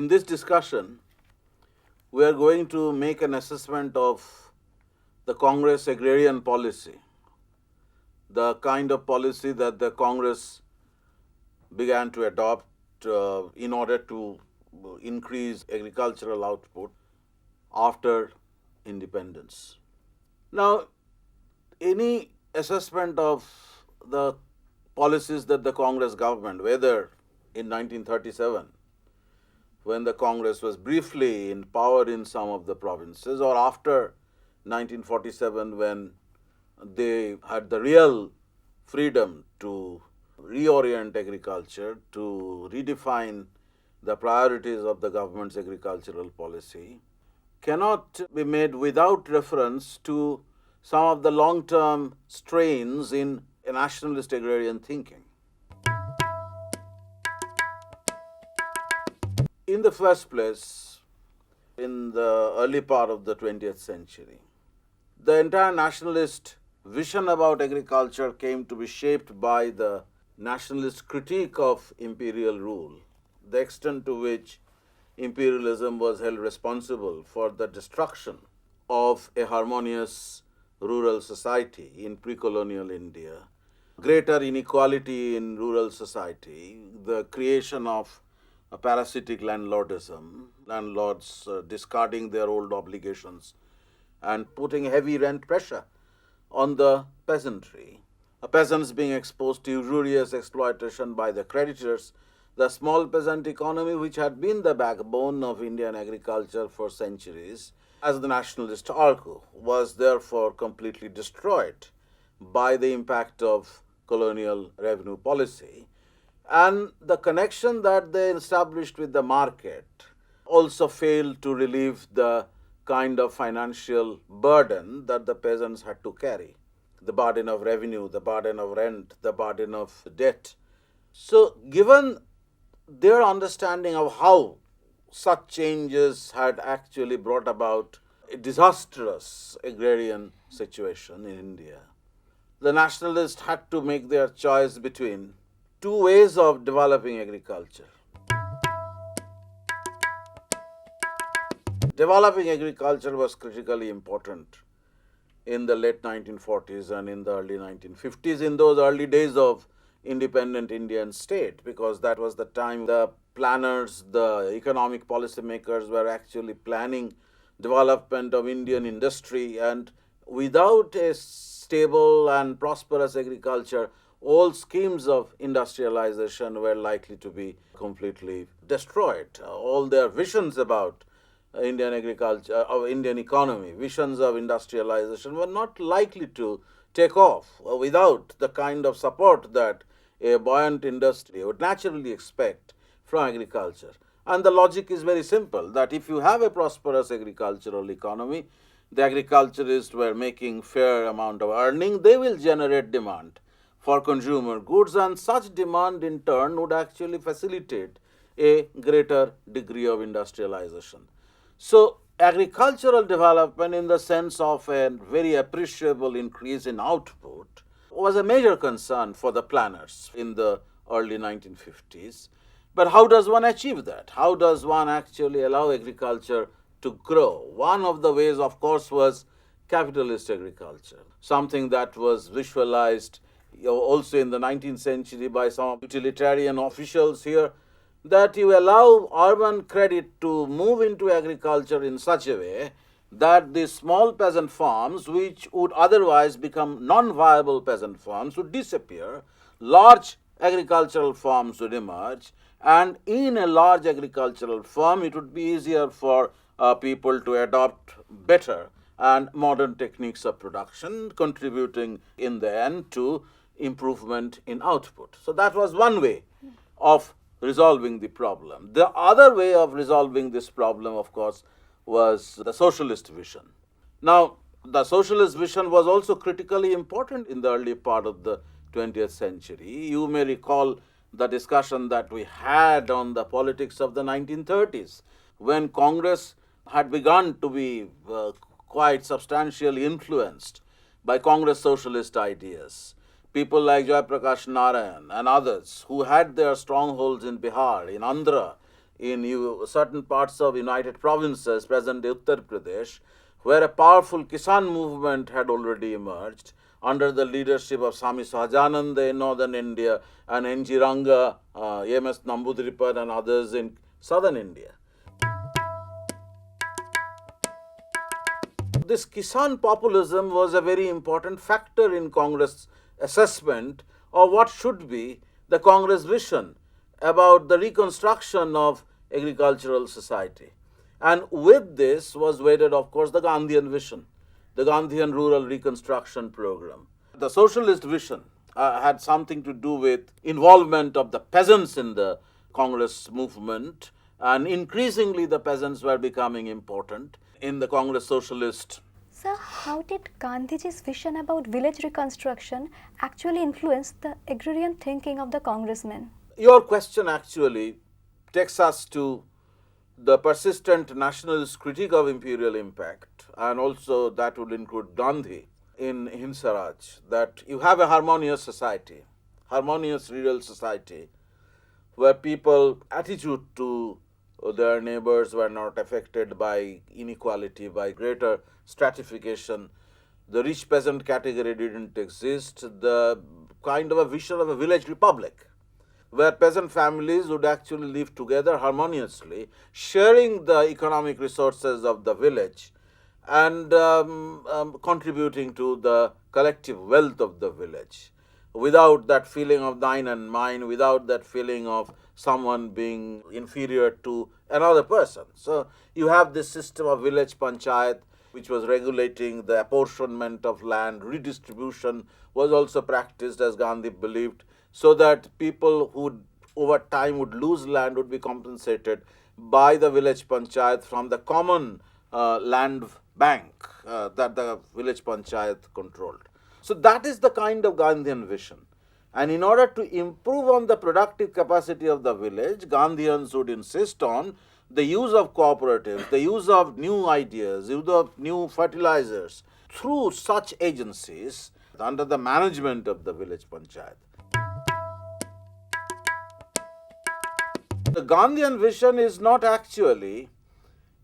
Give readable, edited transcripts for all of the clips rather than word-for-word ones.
In this discussion, we are going to make an assessment of the Congress agrarian policy, the kind of policy that the Congress began to adopt in order to increase agricultural output after independence. Now, any assessment of the policies that the Congress government, whether in 1937, when the Congress was briefly in power in some of the provinces, or after 1947, when they had the real freedom to reorient agriculture, to redefine the priorities of the government's agricultural policy, cannot be made without reference to some of the long-term strains in nationalist agrarian thinking. In the first place, in the early part of the 20th century, the entire nationalist vision about agriculture came to be shaped by the nationalist critique of imperial rule, the extent to which imperialism was held responsible for the destruction of a harmonious rural society in pre-colonial India, greater inequality in rural society, the creation of a parasitic landlordism, landlords discarding their old obligations and putting heavy rent pressure on the peasantry, peasants being exposed to usurious exploitation by the creditors. The small peasant economy, which had been the backbone of Indian agriculture for centuries, as the nationalist argue, was therefore completely destroyed by the impact of colonial revenue policy. And the connection that they established with the market also failed to relieve the kind of financial burden that the peasants had to carry, the burden of revenue, the burden of rent, the burden of debt. So, given their understanding of how such changes had actually brought about a disastrous agrarian situation in India, the nationalists had to make their choice between two ways of developing agriculture. Developing agriculture was critically important in the late 1940s and in the early 1950s, in those early days of independent Indian state, because that was the time the planners, the economic policymakers were actually planning development of Indian industry, and without a stable and prosperous agriculture, all schemes of industrialization were likely to be completely destroyed. All their visions about Indian agriculture, of Indian economy, visions of industrialization were not likely to take off without the kind of support that a buoyant industry would naturally expect from agriculture. And the logic is very simple, that if you have a prosperous agricultural economy, the agriculturists were making fair amount of earning, they will generate demand for consumer goods, and such demand in turn would actually facilitate a greater degree of industrialization. So, agricultural development in the sense of a very appreciable increase in output was a major concern for the planners in the early 1950s. But how does one achieve that? How does one actually allow agriculture to grow? One of the ways, of course, was capitalist agriculture, something that was visualized also in the 19th century by some utilitarian officials here, that you allow urban credit to move into agriculture in such a way that the small peasant farms, which would otherwise become non-viable peasant farms, would disappear, large agricultural farms would emerge, and in a large agricultural farm, it would be easier for people to adopt better and modern techniques of production, contributing in the end to improvement in output. So that was one way of resolving the problem. The other way of resolving this problem, of course, was the socialist vision. Now, the socialist vision was also critically important in the early part of the 20th century. You may recall the discussion that we had on the politics of the 1930s, when Congress had begun to be quite substantially influenced by Congress socialist ideas. People like Jayaprakash Narayan and others who had their strongholds in Bihar, in Andhra, in certain parts of United Provinces, present-day Uttar Pradesh, where a powerful Kisan movement had already emerged under the leadership of Swami Sahajananda in northern India and N.G. Ranga, M.S. Nambudripad and others in southern India. This Kisan populism was a very important factor in Congress' assessment of what should be the Congress vision about the reconstruction of agricultural society. And with this was wedded, of course, the Gandhian vision, the Gandhian rural reconstruction program. The socialist vision had something to do with involvement of the peasants in the Congress movement, and increasingly the peasants were becoming important in the Congress socialist. Sir, how did Gandhiji's vision about village reconstruction actually influence the agrarian thinking of the congressmen? Your question actually takes us to the persistent nationalist critique of imperial impact, and also that would include Gandhi in Hinsaraj, that you have a harmonious society, harmonious rural society, where people attitude to their neighbors were not affected by inequality, by greater stratification. The rich peasant category didn't exist. The kind of a vision of a village republic, where peasant families would actually live together harmoniously, sharing the economic resources of the village and contributing to the collective wealth of the village, without that feeling of thine and mine, without that feeling of someone being inferior to another person. So you have this system of village panchayat, which was regulating the apportionment of land. Redistribution was also practiced, as Gandhi believed, so that people who over time would lose land would be compensated by the village panchayat from the common land bank that the village panchayat controlled. So that is the kind of Gandhian vision. And in order to improve on the productive capacity of the village, Gandhians would insist on the use of cooperatives, the use of new ideas, use of new fertilizers through such agencies under the management of the village panchayat. The Gandhian vision is not actually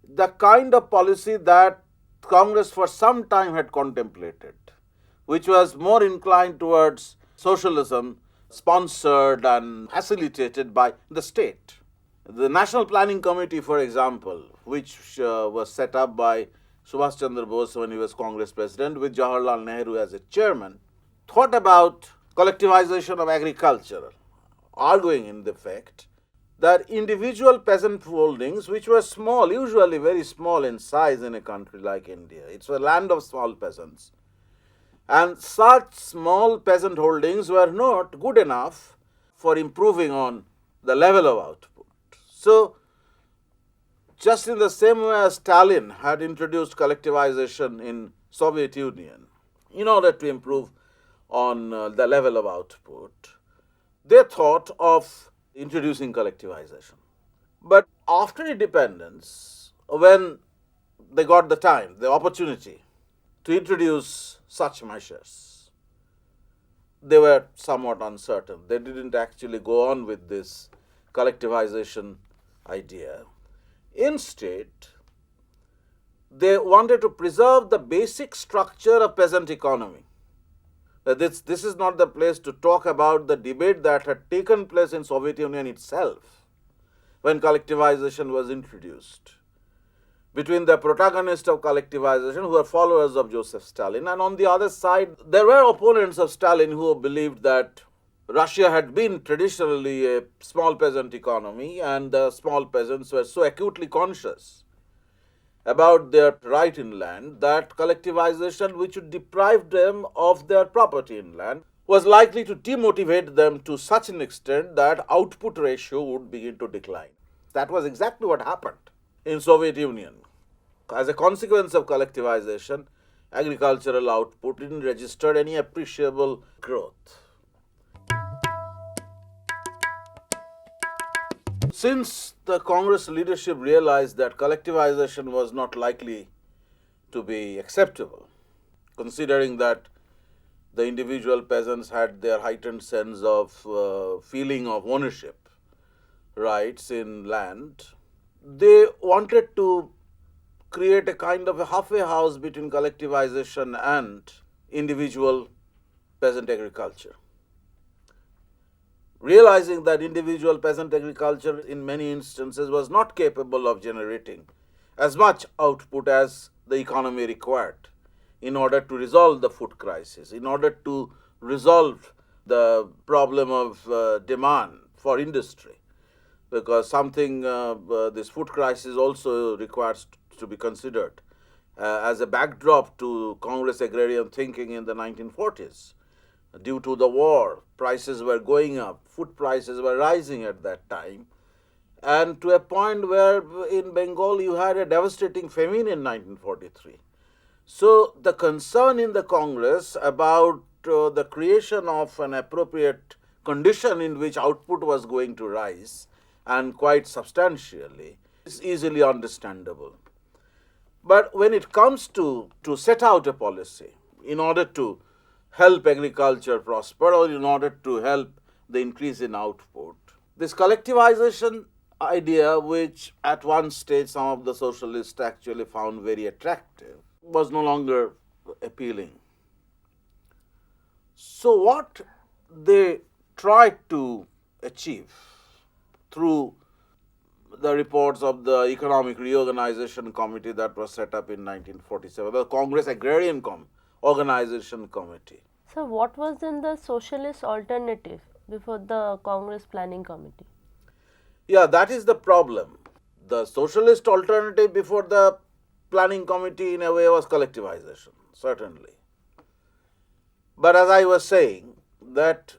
the kind of policy that Congress for some time had contemplated, which was more inclined towards socialism, sponsored and facilitated by the state. The National Planning Committee, for example, which was set up by Subhash Chandra Bose when he was Congress president, with Jawaharlal Nehru as a chairman, thought about collectivization of agriculture, arguing in effect that individual peasant holdings, which were small, usually very small in size in a country like India, it's a land of small peasants, and such small peasant holdings were not good enough for improving on the level of output. So, just in the same way as Stalin had introduced collectivization in Soviet Union in order to improve on the level of output, they thought of introducing collectivization. But after independence, when they got the time, the opportunity to introduce such measures, they were somewhat uncertain. They didn't actually go on with this collectivization idea. Instead, they wanted to preserve the basic structure of peasant economy. This is not the place to talk about the debate that had taken place in Soviet Union itself when collectivization was introduced, between the protagonists of collectivization, who were followers of Joseph Stalin, and on the other side, there were opponents of Stalin who believed that Russia had been traditionally a small peasant economy, and the small peasants were so acutely conscious about their right in land that collectivization, which would deprive them of their property in land, was likely to demotivate them to such an extent that output ratio would begin to decline. That was exactly what happened in Soviet Union. As a consequence of collectivization, agricultural output didn't register any appreciable growth. Since the Congress leadership realized that collectivization was not likely to be acceptable, considering that the individual peasants had their heightened sense of feeling of ownership rights in land, they wanted to create a kind of a halfway house between collectivization and individual peasant agriculture. Realizing that individual peasant agriculture in many instances was not capable of generating as much output as the economy required in order to resolve the food crisis, in order to resolve the problem of demand for industry, because this food crisis also requires to be considered as a backdrop to Congress agrarian thinking in the 1940s. Due to the war, prices were going up, food prices were rising at that time, and to a point where in Bengal you had a devastating famine in 1943. So the concern in the Congress about the creation of an appropriate condition in which output was going to rise, and quite substantially, is easily understandable. But when it comes to set out a policy in order to help agriculture prosper or in order to help the increase in output, this collectivization idea, which at one stage some of the socialists actually found very attractive, was no longer appealing. So what they tried to achieve through the reports of the Economic Reorganization Committee that was set up in 1947, the Congress Agrarian Organization Committee. So what was then the socialist alternative before the Congress Planning Committee? Yeah, that is the problem. The socialist alternative before the planning committee in a way was collectivization, certainly. But as I was saying, that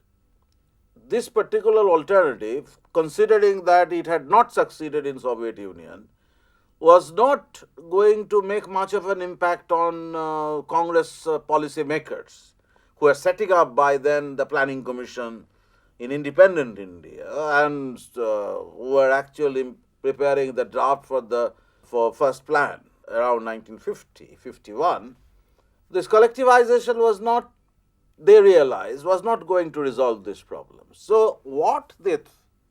this particular alternative, considering that it had not succeeded in Soviet Union, was not going to make much of an impact on Congress policy makers, who were setting up by then the planning commission in independent India and who were actually preparing the draft for first plan around 1950-51. This collectivization was not, they realized, was not going to resolve this problem. So what they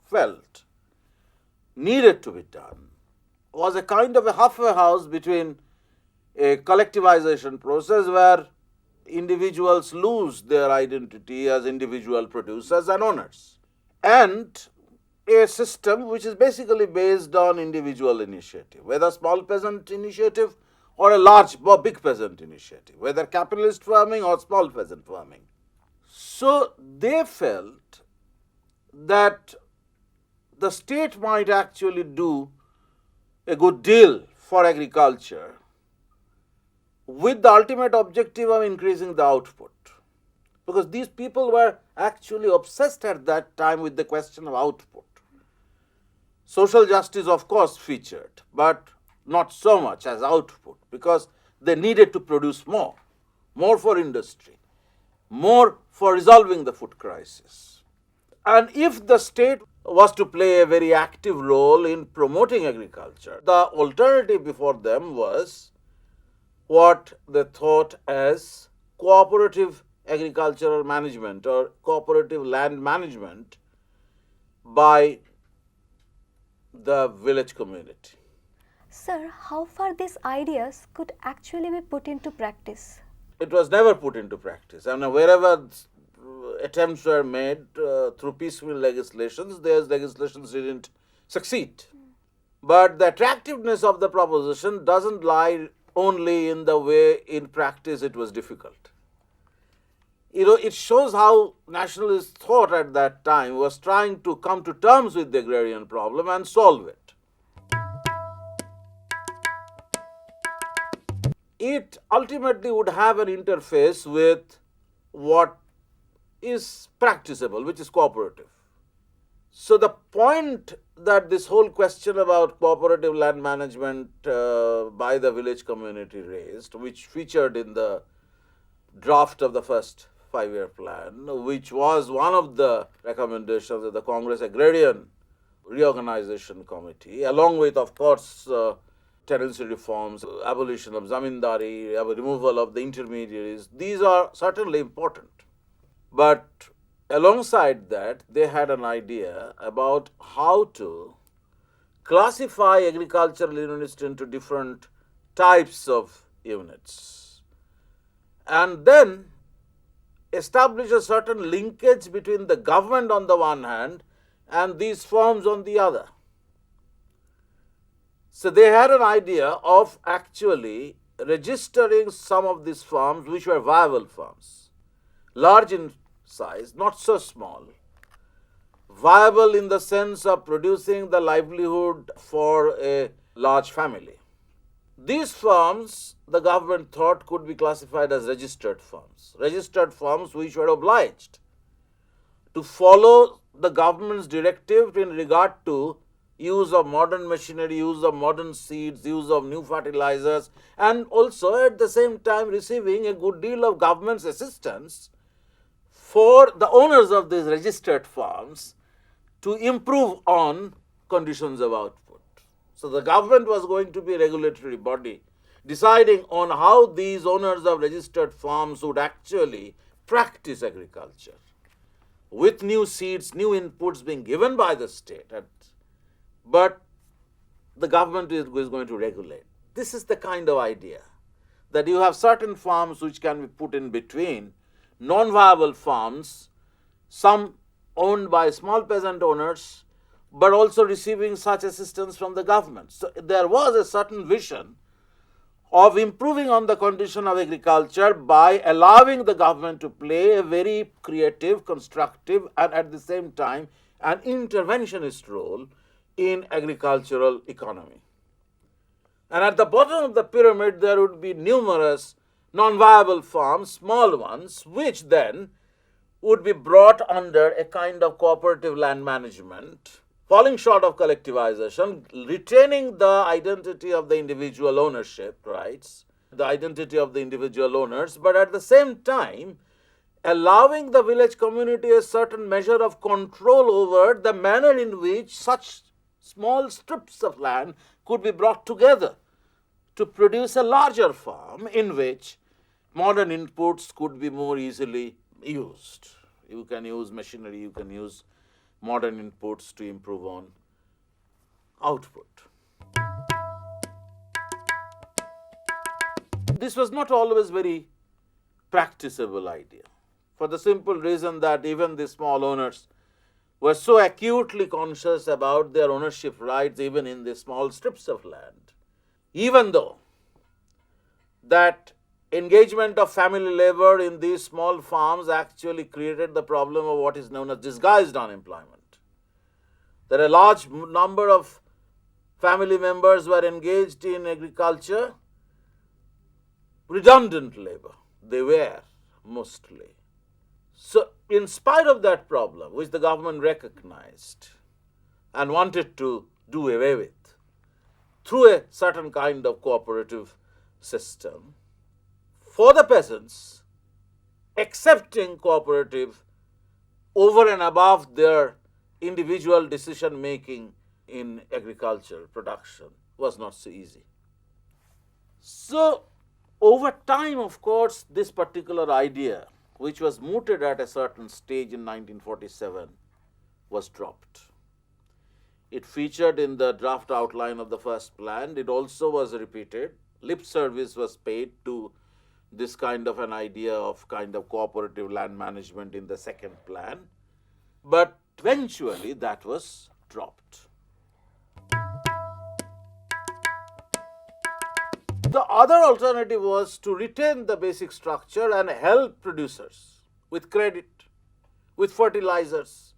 felt needed to be done was a kind of a halfway house between a collectivization process where individuals lose their identity as individual producers and owners, and a system which is basically based on individual initiative, whether small peasant initiative or a large or big peasant initiative, whether capitalist farming or small peasant farming. So they felt that the state might actually do a good deal for agriculture with the ultimate objective of increasing the output. Because these people were actually obsessed at that time with the question of output. Social justice, of course, featured, but not so much as output, because they needed to produce more for industry, more for resolving the food crisis. And if the state was to play a very active role in promoting agriculture, the alternative before them was what they thought as cooperative agricultural management or cooperative land management by the village community. Sir, how far these ideas could actually be put into practice? It was never put into practice. And wherever attempts were made through peaceful legislations, those legislations didn't succeed. But the attractiveness of the proposition doesn't lie only in the way in practice it was difficult. It shows how nationalist thought at that time was trying to come to terms with the agrarian problem and solve it. It ultimately would have an interface with what is practicable, which is cooperative. So the point that this whole question about cooperative land management by the village community raised, which featured in the draft of the first 5-year plan, which was one of the recommendations of the Congress Agrarian Reorganization Committee, along with, of course, tenancy reforms, abolition of zamindari, removal of the intermediaries. These are certainly important. But alongside that, they had an idea about how to classify agricultural units into different types of units, and then establish a certain linkage between the government on the one hand and these firms on the other. So they had an idea of actually registering some of these firms which were viable firms, large in size, not so small, viable in the sense of producing the livelihood for a large family. These firms, the government thought, could be classified as registered firms which were obliged to follow the government's directive in regard to use of modern machinery, use of modern seeds, use of new fertilizers, and also at the same time receiving a good deal of government's assistance for the owners of these registered farms to improve on conditions of output. So the government was going to be a regulatory body deciding on how these owners of registered farms would actually practice agriculture with new seeds, new inputs being given by the state, but the government is going to regulate. This is the kind of idea that you have certain farms which can be put in between non-viable farms, some owned by small peasant owners, but also receiving such assistance from the government. So there was a certain vision of improving on the condition of agriculture by allowing the government to play a very creative, constructive, and at the same time an interventionist role in agricultural economy. And at the bottom of the pyramid, there would be numerous non-viable farms, small ones, which then would be brought under a kind of cooperative land management, falling short of collectivization, retaining the identity of the individual ownership rights, the identity of the individual owners, but at the same time allowing the village community a certain measure of control over the manner in which such small strips of land could be brought together to produce a larger farm in which modern inputs could be more easily used. You can use machinery, you can use modern inputs to improve on output. This was not always very practicable idea, for the simple reason that even the small owners were so acutely conscious about their ownership rights even in the small strips of land. Even though that engagement of family labor in these small farms actually created the problem of what is known as disguised unemployment. There are a large number of family members who are engaged in agriculture, redundant labor, they were mostly. So in spite of that problem, which the government recognized and wanted to do away with through a certain kind of cooperative system, for the peasants, accepting cooperative over and above their individual decision making in agriculture production was not so easy. So over time, of course, this particular idea, which was mooted at a certain stage in 1947, was dropped. It featured in the draft outline of the first plan. It also was repeated. Lip service was paid to this kind of an idea of kind of cooperative land management in the second plan. But eventually that was dropped. The other alternative was to retain the basic structure and help producers with credit, with fertilizers,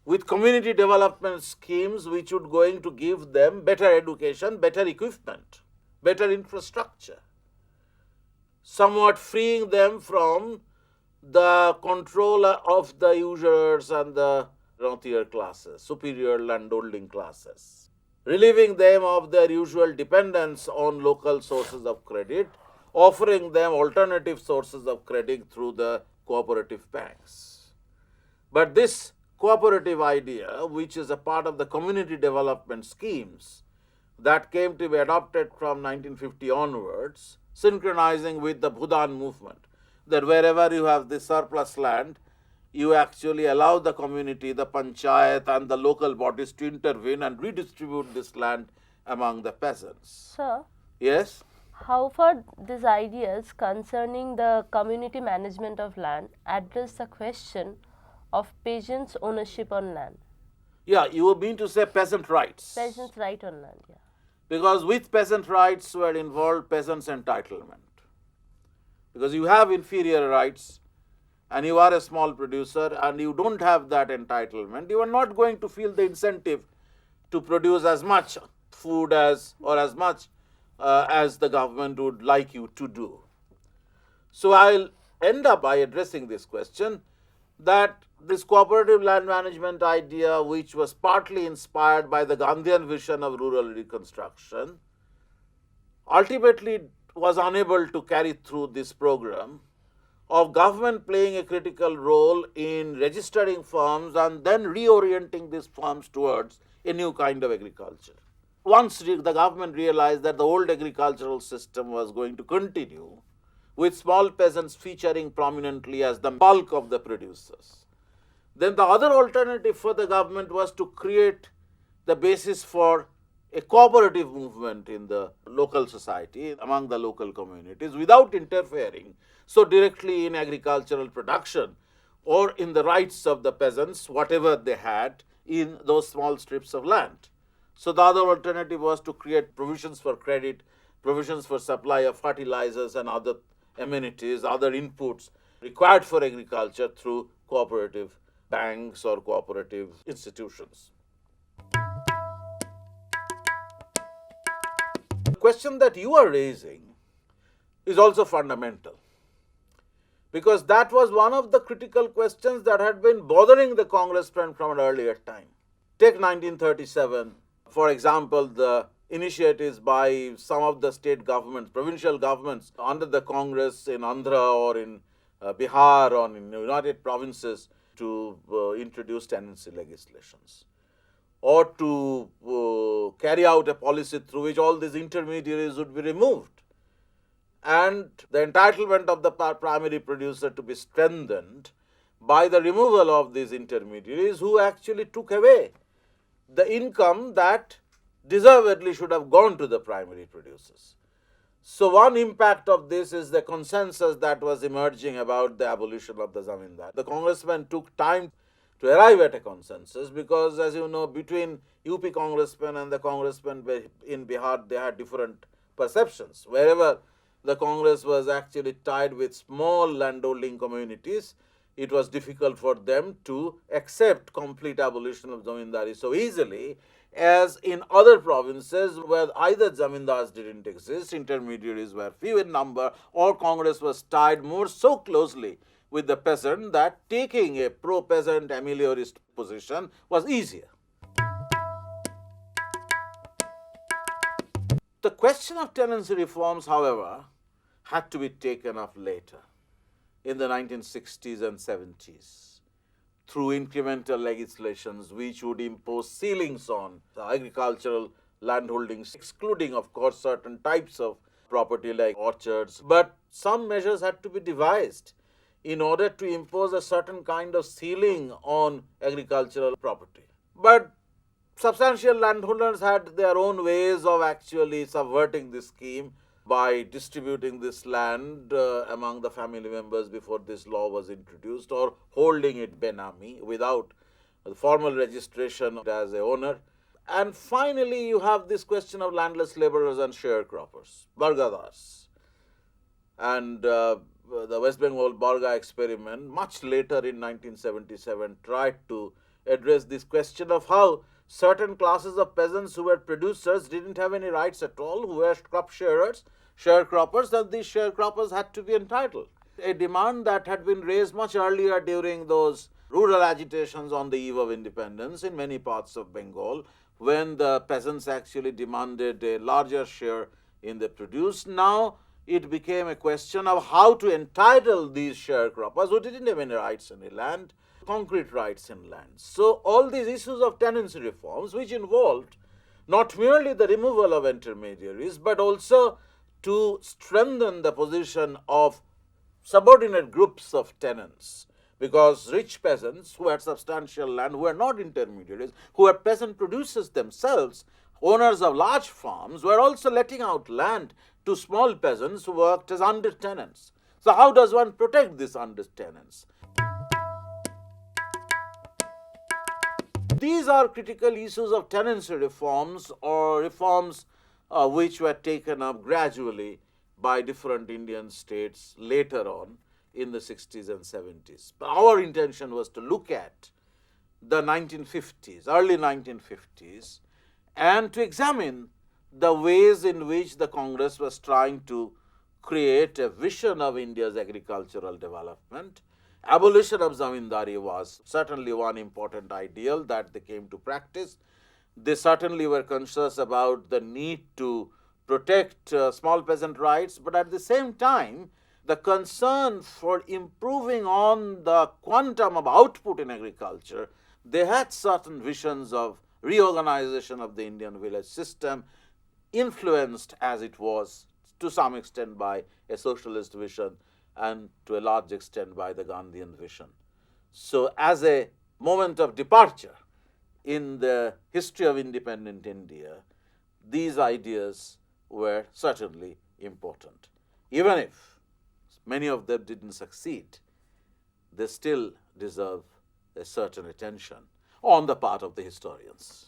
with community development schemes which would going to give them better education, better equipment, better infrastructure, somewhat freeing them from the control of the usurers and the rentier classes, superior landholding classes, relieving them of their usual dependence on local sources of credit, offering them alternative sources of credit through the cooperative banks. But this cooperative idea, which is a part of the community development schemes that came to be adopted from 1950 onwards, synchronizing with the Bhudan movement, that wherever you have this surplus land, you actually allow the community, the panchayat and the local bodies to intervene and redistribute this land among the peasants. Sir, Yes? how far these ideas concerning the community management of land address the question of peasants' ownership on land? Yeah, you mean to say peasant rights. Peasants' right on land, yeah. Because with peasant rights were involved peasants' entitlement. Because you have inferior rights and you are a small producer and you don't have that entitlement, you are not going to feel the incentive to produce as much food as or as much as the government would like you to do. So I'll end up by addressing this question, that this cooperative land management idea, which was partly inspired by the Gandhian vision of rural reconstruction, ultimately was unable to carry through this program of government playing a critical role in registering farms and then reorienting these farms towards a new kind of agriculture. Once the government realized that the old agricultural system was going to continue, with small peasants featuring prominently as the bulk of the producers, then the other alternative for the government was to create the basis for a cooperative movement in the local society, among the local communities, without interfering so directly in agricultural production or in the rights of the peasants, whatever they had in those small strips of land. So the other alternative was to create provisions for credit, provisions for supply of fertilizers and other amenities, other inputs required for agriculture through cooperative banks or cooperative institutions. The question that you are raising is also fundamental, because that was one of the critical questions that had been bothering the Congress from an earlier time. Take 1937, for example, the initiatives by some of the state governments, provincial governments under the Congress in Andhra or in Bihar or in United Provinces to introduce tenancy legislations, or to carry out a policy through which all these intermediaries would be removed and the entitlement of the primary producer to be strengthened by the removal of these intermediaries who actually took away the income that deservedly should have gone to the primary producers. So one impact of this is the consensus that was emerging about the abolition of the zamindar. The congressmen took time to arrive at a consensus because, as you know, between UP congressmen and the congressmen in Bihar, they had different perceptions. Wherever the Congress was actually tied with small landholding communities, it was difficult for them to accept complete abolition of zamindari so easily, as in other provinces where either zamindars didn't exist, intermediaries were few in number, or Congress was tied more so closely with the peasant that taking a pro-peasant ameliorist position was easier. The question of tenancy reforms, however, had to be taken up later, in the 1960s and 70s, through incremental legislations which would impose ceilings on agricultural landholdings, excluding, of course, certain types of property like orchards. But some measures had to be devised in order to impose a certain kind of ceiling on agricultural property. But substantial landowners had their own ways of actually subverting this scheme by distributing this land among the family members before this law was introduced, or holding it benami without formal registration as a owner. And finally, you have this question of landless laborers and sharecroppers, bargadars. And the West Bengal Barga experiment, much later in 1977, tried to address this question of how certain classes of peasants who were producers didn't have any rights at all, who were crop sharers, sharecroppers, that these sharecroppers had to be entitled. A demand that had been raised much earlier during those rural agitations on the eve of independence in many parts of Bengal, when the peasants actually demanded a larger share in the produce. Now it became a question of how to entitle these sharecroppers who didn't have any rights in the land, concrete rights in land. So all these issues of tenancy reforms, which involved not merely the removal of intermediaries, but also to strengthen the position of subordinate groups of tenants, because rich peasants who had substantial land, who were not intermediaries, who were peasant producers themselves, owners of large farms, were also letting out land to small peasants who worked as under tenants. So how does one protect these under tenants? These are critical issues of tenancy reforms, or reforms which were taken up gradually by different Indian states later on in the 60s and 70s. But our intention was to look at the 1950s, early 1950s, and to examine the ways in which the Congress was trying to create a vision of India's agricultural development. Abolition of zamindari was certainly one important ideal that they came to practice. They certainly were conscious about the need to protect small peasant rights, but at the same time, the concern for improving on the quantum of output in agriculture, they had certain visions of reorganization of the Indian village system, influenced as it was to some extent by a socialist vision and to a large extent by the Gandhian vision. So as a moment of departure in the history of independent India, these ideas were certainly important. Even if many of them didn't succeed, they still deserve a certain attention on the part of the historians.